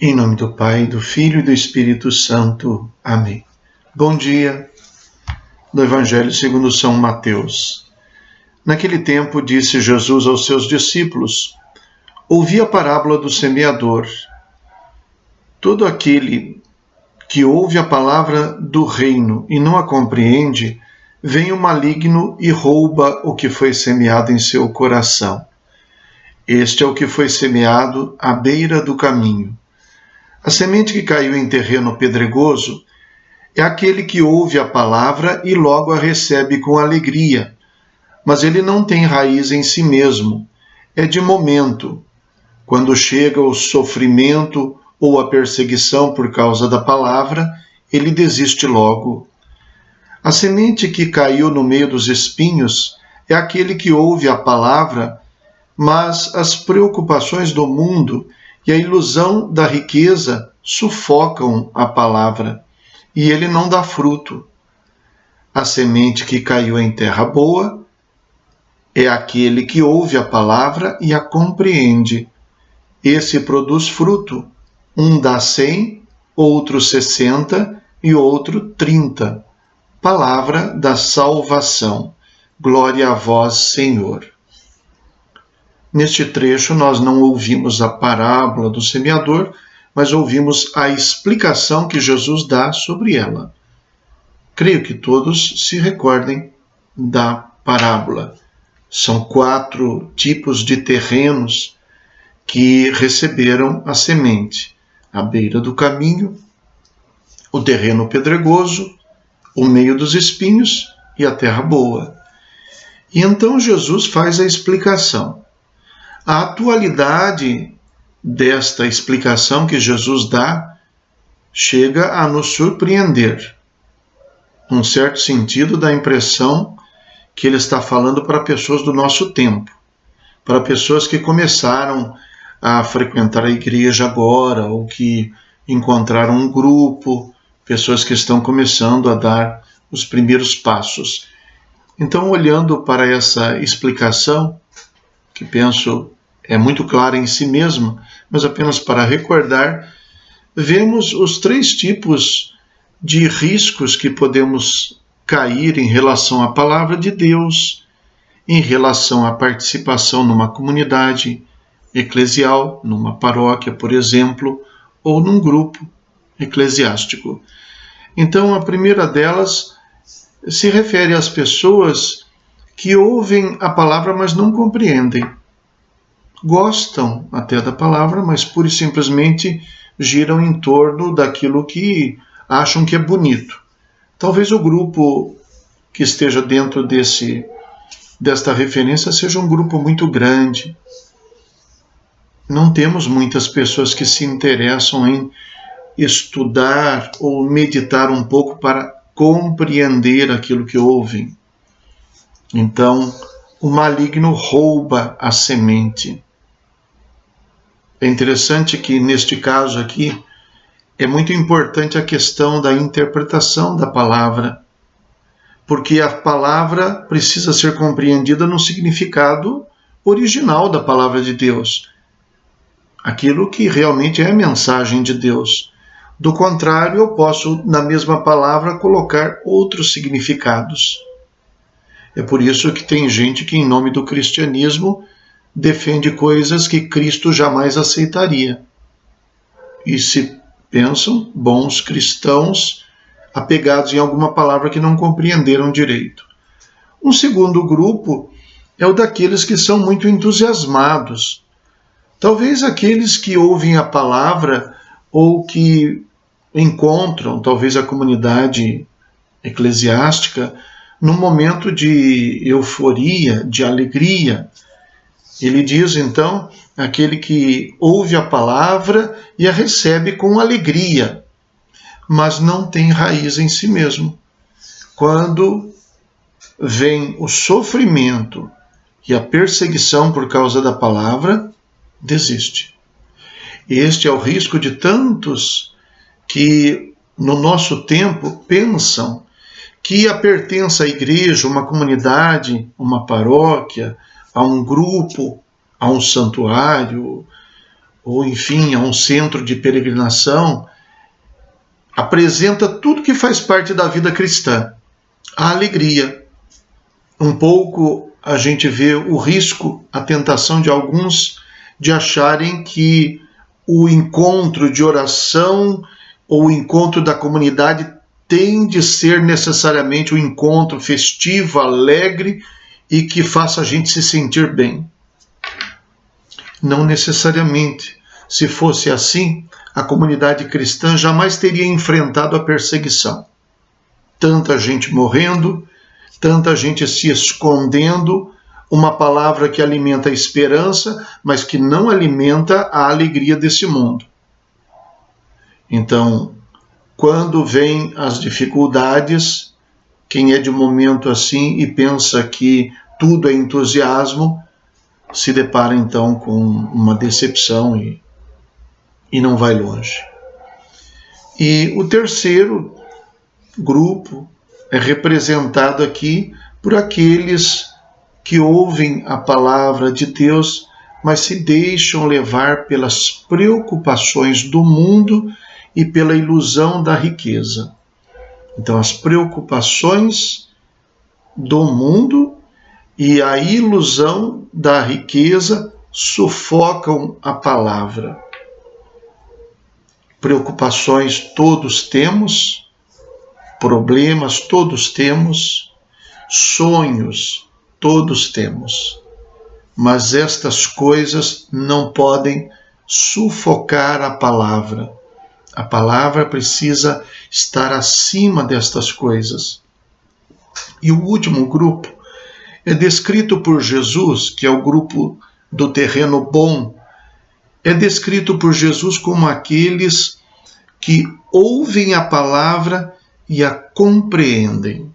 Em nome do Pai, do Filho e do Espírito Santo. Amém. Bom dia, do Evangelho segundo São Mateus. Naquele tempo disse Jesus aos seus discípulos: ouvi a parábola do semeador. Todo aquele que ouve a palavra do reino e não a compreende, vem o maligno e rouba o que foi semeado em seu coração. Este é o que foi semeado à beira do caminho. A semente que caiu em terreno pedregoso é aquele que ouve a palavra e logo a recebe com alegria, mas ele não tem raiz em si mesmo, é de momento. Quando chega o sofrimento ou a perseguição por causa da palavra, ele desiste logo. A semente que caiu no meio dos espinhos é aquele que ouve a palavra, mas as preocupações do mundo e a ilusão da riqueza sufocam a palavra, e ele não dá fruto. A semente que caiu em terra boa é aquele que ouve a palavra e a compreende. Esse produz fruto. Um dá 100, outro 60 e outro 30. Palavra da salvação. Glória a vós, Senhor. Neste trecho, nós não ouvimos a parábola do semeador, mas ouvimos a explicação que Jesus dá sobre ela. Creio que todos se recordem da parábola. São 4 tipos de terrenos que receberam a semente: a beira do caminho, o terreno pedregoso, o meio dos espinhos e a terra boa. E então Jesus faz a explicação. A atualidade desta explicação que Jesus dá chega a nos surpreender. Num certo sentido, dá a impressão que ele está falando para pessoas do nosso tempo, para pessoas que começaram a frequentar a igreja agora, ou que encontraram um grupo, pessoas que estão começando a dar os primeiros passos. Então, olhando para essa explicação, que penso é muito clara em si mesma, mas apenas para recordar, vemos os 3 tipos de riscos que podemos cair em relação à palavra de Deus, em relação à participação numa comunidade eclesial, numa paróquia, por exemplo, ou num grupo eclesiástico. Então, a primeira delas se refere às pessoas que ouvem a palavra, mas não compreendem. Gostam até da palavra, mas pura e simplesmente giram em torno daquilo que acham que é bonito. Talvez o grupo que esteja dentro desta referência seja um grupo muito grande. Não temos muitas pessoas que se interessam em estudar ou meditar um pouco para compreender aquilo que ouvem. Então, o maligno rouba a semente. É interessante que, neste caso aqui, é muito importante a questão da interpretação da palavra, porque a palavra precisa ser compreendida no significado original da palavra de Deus, aquilo que realmente é a mensagem de Deus. Do contrário, eu posso, na mesma palavra, colocar outros significados. É por isso que tem gente que, em nome do cristianismo, defende coisas que Cristo jamais aceitaria. E se pensam bons cristãos apegados em alguma palavra que não compreenderam direito. Um segundo grupo é o daqueles que são muito entusiasmados. Talvez aqueles que ouvem a palavra ou que encontram, talvez, a comunidade eclesiástica num momento de euforia, de alegria. Ele diz, então, aquele que ouve a palavra e a recebe com alegria, mas não tem raiz em si mesmo. Quando vem o sofrimento e a perseguição por causa da palavra, desiste. Este é o risco de tantos que, no nosso tempo, pensam que a pertença à igreja, uma comunidade, uma paróquia, a um grupo, a um santuário, ou enfim, a um centro de peregrinação, apresenta tudo que faz parte da vida cristã. A alegria. Um pouco a gente vê o risco, a tentação de alguns de acharem que o encontro de oração ou o encontro da comunidade tem de ser necessariamente um encontro festivo, alegre e que faça a gente se sentir bem. Não necessariamente. Se fosse assim, a comunidade cristã jamais teria enfrentado a perseguição. Tanta gente morrendo, tanta gente se escondendo, uma palavra que alimenta a esperança, mas que não alimenta a alegria desse mundo. Então, quando vêm as dificuldades, quem é de momento assim e pensa que tudo é entusiasmo, se depara então com uma decepção e não vai longe. E o terceiro grupo é representado aqui por aqueles que ouvem a palavra de Deus, mas se deixam levar pelas preocupações do mundo e pela ilusão da riqueza. Então, as preocupações do mundo e a ilusão da riqueza sufocam a palavra. Preocupações todos temos, problemas todos temos, sonhos todos temos, mas estas coisas não podem sufocar a palavra. A palavra precisa estar acima destas coisas. E o último grupo é descrito por Jesus, que é o grupo do terreno bom, é descrito por Jesus como aqueles que ouvem a palavra e a compreendem.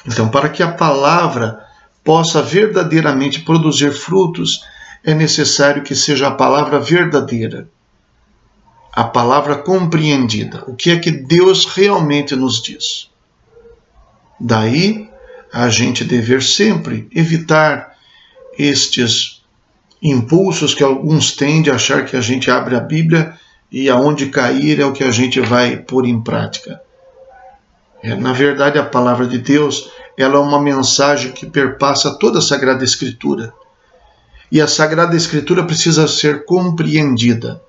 Então, para que a palavra possa verdadeiramente produzir frutos, é necessário que seja a palavra verdadeira, a palavra compreendida. O que é que Deus realmente nos diz? Daí, a gente dever sempre evitar estes impulsos que alguns têm de achar que a gente abre a Bíblia e aonde cair é o que a gente vai pôr em prática. Na verdade, a palavra de Deus, ela é uma mensagem que perpassa toda a Sagrada Escritura. E a Sagrada Escritura precisa ser compreendida.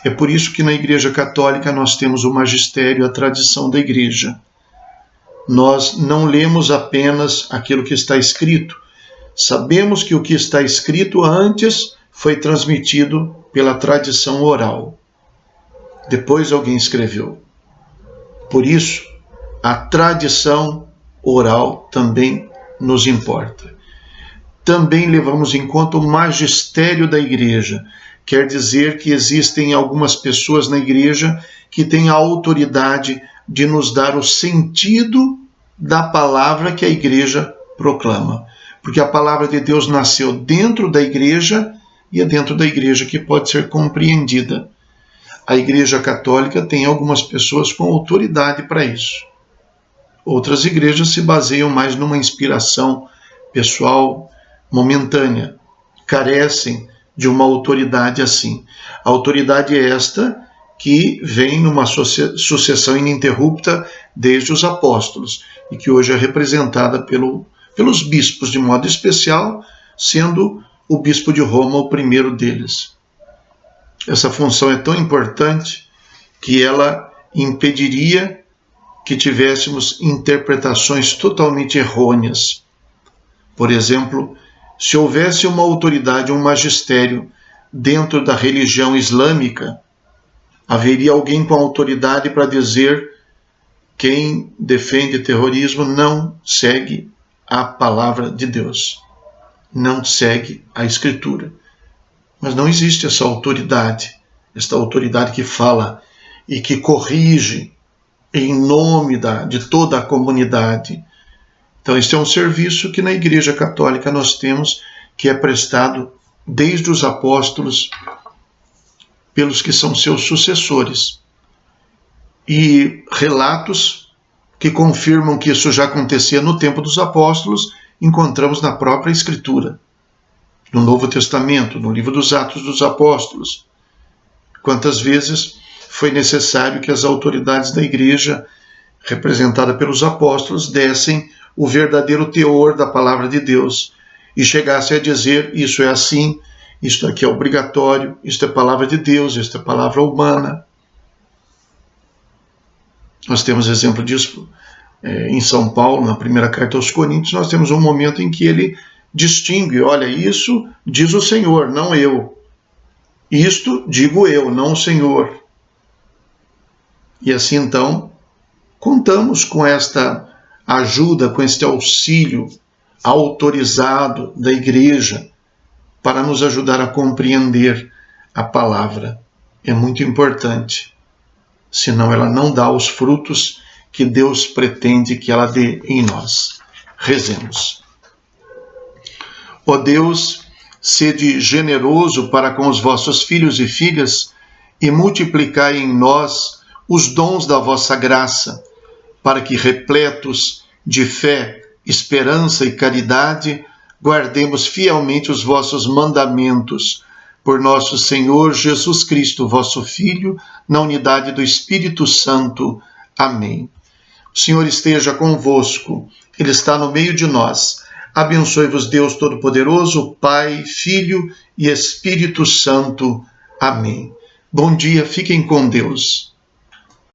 É por isso que na Igreja Católica nós temos o magistério, a tradição da Igreja. Nós não lemos apenas aquilo que está escrito. Sabemos que o que está escrito antes foi transmitido pela tradição oral. Depois alguém escreveu. Por isso, a tradição oral também nos importa. Também levamos em conta o magistério da Igreja. Quer dizer que existem algumas pessoas na Igreja que têm a autoridade de nos dar o sentido da palavra que a Igreja proclama. Porque a palavra de Deus nasceu dentro da Igreja e é dentro da Igreja que pode ser compreendida. A Igreja Católica tem algumas pessoas com autoridade para isso. Outras igrejas se baseiam mais numa inspiração pessoal momentânea, carecem de uma autoridade assim. A autoridade é esta que vem numa sucessão ininterrupta desde os apóstolos e que hoje é representada pelos bispos de modo especial, sendo o bispo de Roma o primeiro deles. Essa função é tão importante que ela impediria que tivéssemos interpretações totalmente errôneas. Por exemplo, se houvesse uma autoridade, um magistério dentro da religião islâmica, haveria alguém com autoridade para dizer quem defende terrorismo não segue a palavra de Deus, não segue a Escritura. Mas não existe essa autoridade que fala e que corrige em nome de toda a comunidade. Então, este é um serviço que na Igreja Católica nós temos, que é prestado desde os apóstolos pelos que são seus sucessores. E relatos que confirmam que isso já acontecia no tempo dos apóstolos, encontramos na própria Escritura, no Novo Testamento, no livro dos Atos dos Apóstolos. Quantas vezes foi necessário que as autoridades da igreja, representada pelos apóstolos, dessem o verdadeiro teor da palavra de Deus e chegassem a dizer: isso é assim, isto aqui é obrigatório, isto é palavra de Deus, isto é palavra humana. Nós temos exemplo disso em São Paulo, na primeira carta aos Coríntios. Nós temos um momento em que ele distingue: olha, isso diz o Senhor, não eu. Isto digo eu, não o Senhor. E assim, então, contamos com esta ajuda, com este auxílio autorizado da igreja para nos ajudar a compreender a palavra. É muito importante, senão ela não dá os frutos que Deus pretende que ela dê em nós. Rezemos. Ó Deus, sede generoso para com os vossos filhos e filhas e multiplicai em nós os dons da vossa graça, para que, repletos de fé, esperança e caridade, guardemos fielmente os vossos mandamentos. Por nosso Senhor Jesus Cristo, vosso Filho, na unidade do Espírito Santo. Amém. O Senhor esteja convosco, Ele está no meio de nós. Abençoe-vos Deus Todo-Poderoso, Pai, Filho e Espírito Santo. Amém. Bom dia, fiquem com Deus.